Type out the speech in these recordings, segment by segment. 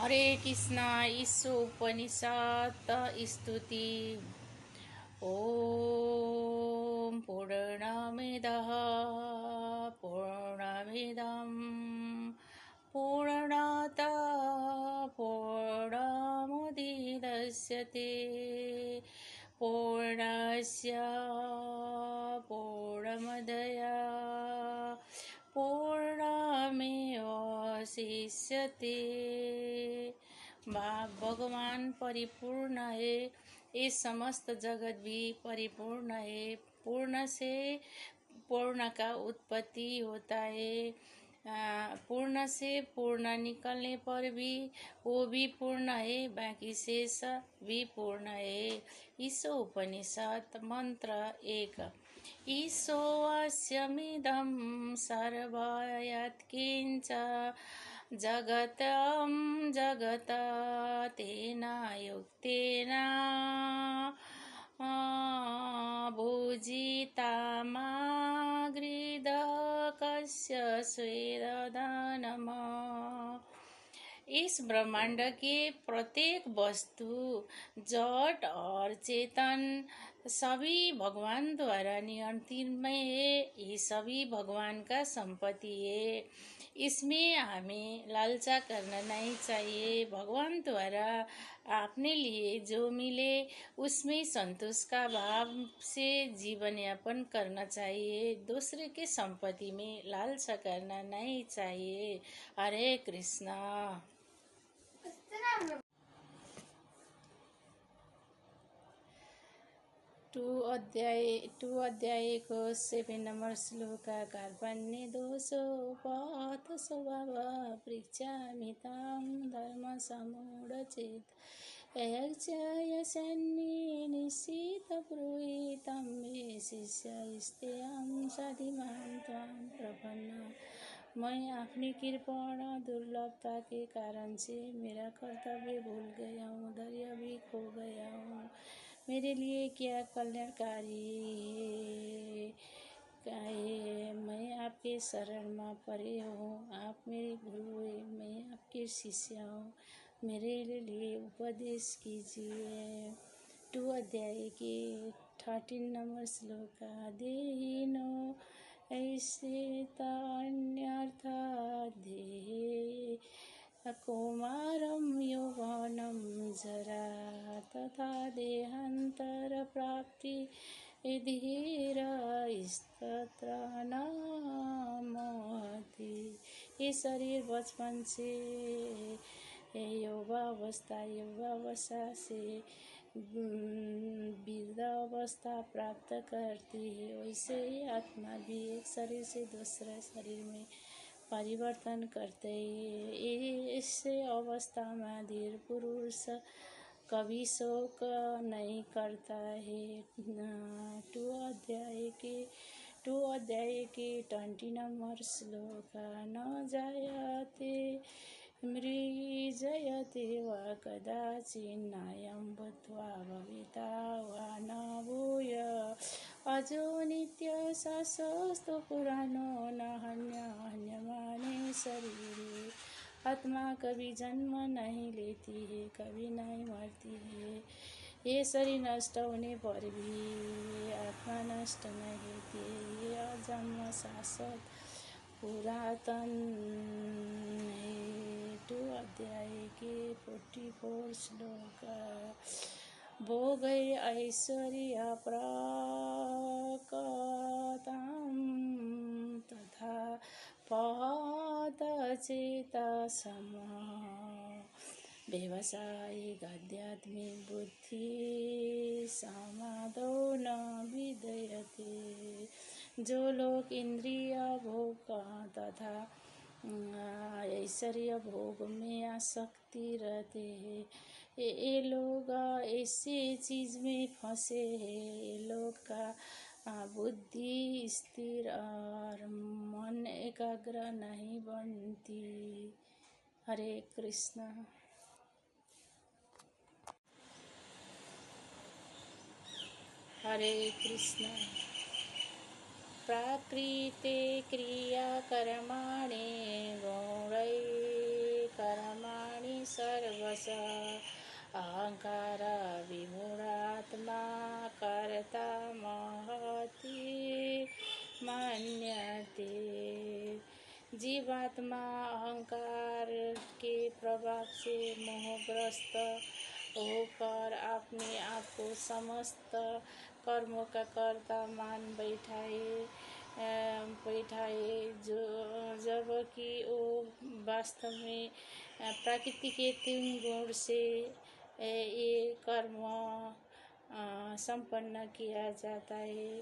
हरे कृष्ण ईशोपनिषत् स्तुति। ॐ पूर्णमिदः पूर्णमिदं पूर्णात् पूर्णमुदच्यते पूर्णस्य पूर्णमदय पूर्णमेवावशिष्यते। भगवान परिपूर्ण है, ये समस्त जगत भी परिपूर्ण है। पूर्ण से पूर्ण का उत्पत्ति होता है। पूर्ण से पूर्ण निकलने पर भी वो भी पूर्ण है, बाकी शेष भी पूर्ण है। ईशो उपनिषद मंत्र 1। ईशोऽस्यमिदं सर्वयत्किञ्च जगतं जगत तेन युक्तेन भुजितामागृदकस्य स्वेदधनम्। इस ब्रह्मांड के प्रत्येक वस्तु, जड़ और चेतन, सभी भगवान द्वारा नियंत्रित में है। ये सभी भगवान का संपत्ति है। इसमें हमें लालचा करना नहीं चाहिए। भगवान द्वारा अपने लिए जो मिले उसमें संतोष का भाव से जीवन यापन करना चाहिए। दूसरे के संपत्ति में लालसा करना नहीं चाहिए। हरे कृष्णा। 2 अध्याय को 7 नंबर श्लोक का कार्पण्य दोषोपात स्वभाव पृच्छामि तां धर्म समूढचेत यक्षयशन्ये निश्चित ब्रूहितं मे शिष्यस्तेऽहं सधिमां त्वां प्रपन्ना। मैं अपनी कृपण दुर्लभता के कारण से मेरा कर्तव्य भूल गया हूँ, धैर्य भी खो गया हूँ। मेरे लिए क्या कल्याणकारी है। मैं आपके शरण में पड़े हूँ। आप मेरे गुरु हैं, मैं आपके शिष्य हूँ। मेरे लिए उपदेश कीजिए। 2 अध्याय के 13 नंबर श्लोक का देहिनो ऐसे तान्यर्थ देहे कौमारं यौवनं जरा तथा देहांतर प्राप्ति धीरस्तत्र न मोहति। ये शरीर बचपन से युवावस्था से वृद्धावस्था प्राप्त करती है, वैसे ही आत्मा भी एक शरीर से दूसरे शरीर में परिवर्तन करते हैं। इससे अवस्था में धीर पुरुष कभी शोक नहीं करता है। 2 अध्याय के 20 नंबर श्लोक न जायते मृजयते वा कदाचिन्नायं भूत्वा भविता वा न भूय अजो नित्य शाश्वतो पुराणो न हन्यमाने शरीरे। आत्मा कभी जन्म नहीं लेती है, कभी नहीं मरती है। ये शरीर नष्ट होने पर भी आत्मा नष्ट नहीं होती है। ये अजन्म शाश्वत पुरातन है। 2 अध्याय के 44 श्लोक। भोग ऐश्वर्य प्रकटं तथा पदचेता समः व्यवसायिक आध्यात्मिक बुद्धि समादो न विधीयते। जो लोग इंद्रिय भोग तथा ऐश्वर्य भोग में आसक्ति रहते हैं, ये लोग ऐसे चीज में फंसे हैं। ये लोग का बुद्धि स्थिर और मन एकाग्र नहीं बनती। हरे कृष्ण। हरे कृष्ण। प्राकृते क्रिया कर्माणि गौरै कर्माणि सर्वश अहंकार विमूढात्मा कर्ता महति मन्यते। जीवात्मा अहंकार के प्रभाव से मोहग्रस्त होकर अपने आप को समस्त कर्मों का कर्ता मान बैठाए जो जबकि वो वास्तव में प्रकृति के 3 गुण से ये कर्म संपन्न किया जाता है।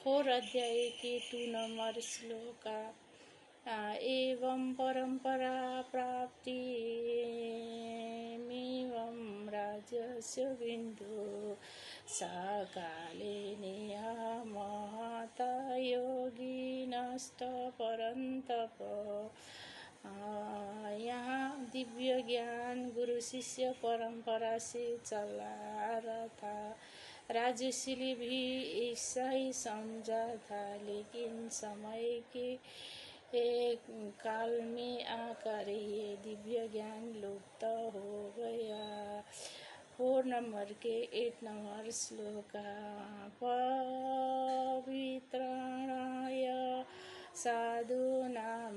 4 अध्याय के 2 नंबर श्लोक एवं परंपरा प्राप्ति एवं राजस्य बिंदु सकाले नियमता योगी नष्ट परंतप। यहाँ दिव्य ज्ञान गुरु शिष्य परंपरा से चला रहा था। राजर्षि भी ऐसा ही समझा था, लेकिन समय के एक काल में आकर ये दिव्य ज्ञान लुप्त हो गया। 4 नंबर के 8 नंबर श्लोक पवित्राणाय साधूनां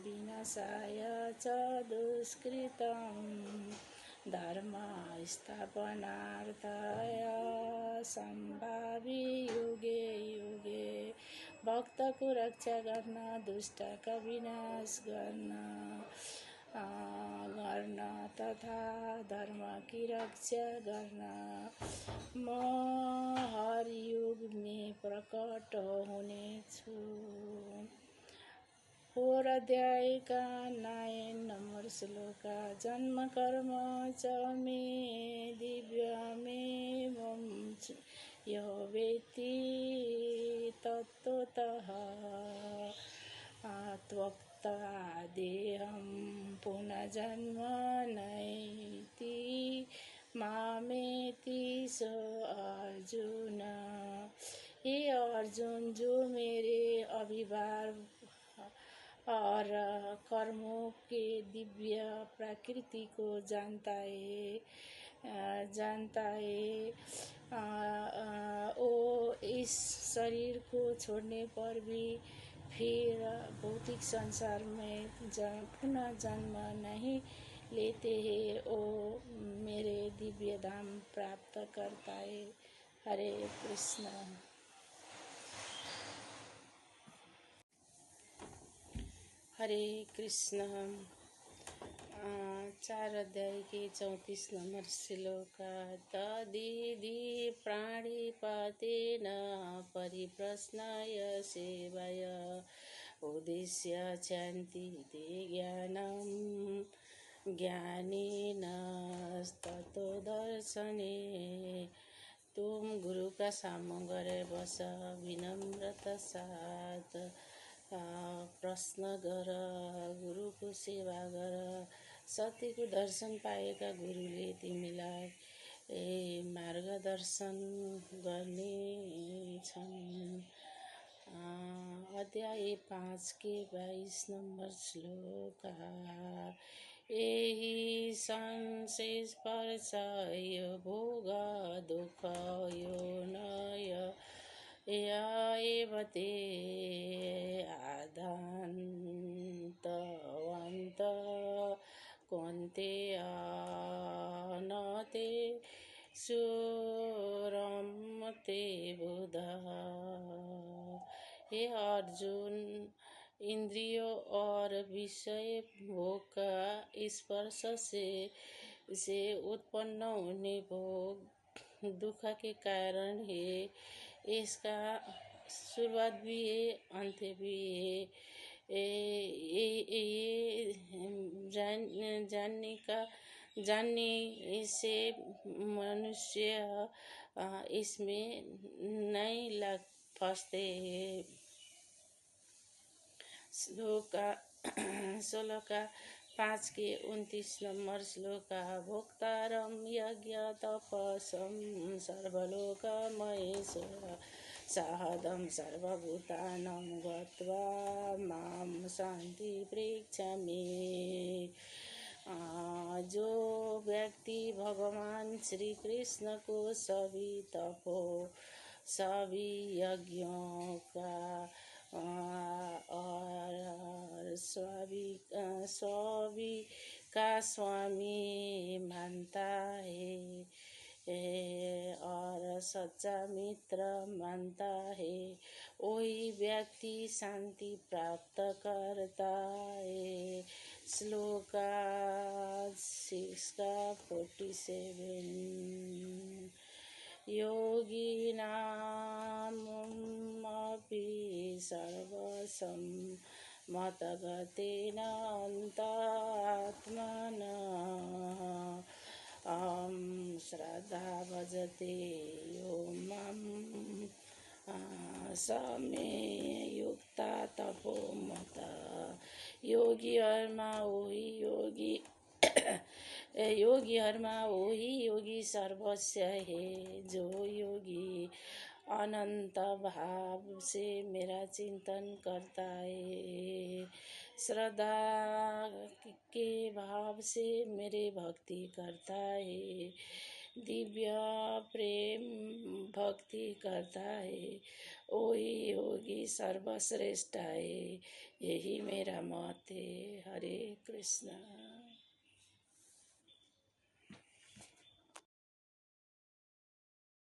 विनाशाय च दुष्कृतं धर्म स्थापनार्थाय संभावी युगे युगे। भक्त को रक्षा करना, दुष्ट का विनाश करना तथा धर्म की रक्षा करना म हर युग में प्रकट होने छु। 4 अध्याय का 9 नंबर श्लोक जन्म कर्म च मे दिव्यमेवं यो वेत्ति तत्त्वतः त्वक्ता देहं पुनर्जन्म नैति मामेति स अर्जुन। हे अर्जुन, जो मेरे अभिभाव और कर्मों के दिव्य प्रकृति को जानता है वो इस शरीर को छोड़ने पर भी फिर भौतिक संसार में पुनः जन्म नहीं लेते हैं, वो मेरे दिव्य धाम प्राप्त करता है। हरे कृष्ण। हरे कृष्ण। 4 अध्याय के 34 नंबर श्लोक तदिति प्राणिपातेन परिप्रश्नाय सेवाय उद्देश्य चन्ति ते ज्ञानं ज्ञानेन ततो दर्शने। तुम गुरु का सामने बस विनम्रता साथ प्रश्न गर, गुरु को सेवा गर, सत्य को दर्शन पाएगा। गुरुले तिमीलाई मार्गदर्शन गर्ने छन्। अध्याय 5 के 22 नंबर श्लोक यही संशेष पर्छ यो भोग दुःख यो नय एव ते आदान्तवन्त कौन्तेय न ते सुरम ते बुध। हे अर्जुन, इंद्रियों और विषय भोग का स्पर्श से उत्पन्न होने भोग दुख के कारण है। इसका शुरुआत भी है, अंत भी है। ये जानने से मनुष्य इसमें नहीं लग फंसते हैं। श्लोक 5 के 29 नंबर श्लोक भोक्तारं यज्ञ तपसं सर्वलोक महेश्वर सहदं सर्वभूतानां गत्वा मां शांति पृच्छामि। जो व्यक्ति भगवान श्री कृष्ण को सभी तपो सभी यज्ञों का और सभी का स्वामी मानता है और सच्चा मित्र मानता है, वही व्यक्ति शांति प्राप्त करता है। श्लोक 6:47 योगिनामपि सर्वसम्मतगतेन अन्तात्मना श्रद्धा भजते यो मां स मे युक्ता तपोमता। योगीहरूमा वही योगी योगीहरूमा वही योगी सर्वस्व है, जो योगी अनंत भाव से मेरा चिंतन करता है, श्रद्धा के भाव से मेरे भक्ति करता है, दिव्य प्रेम भक्ति करता है, वही योगी सर्वश्रेष्ठ है। यही मेरा मत है। हरे कृष्ण।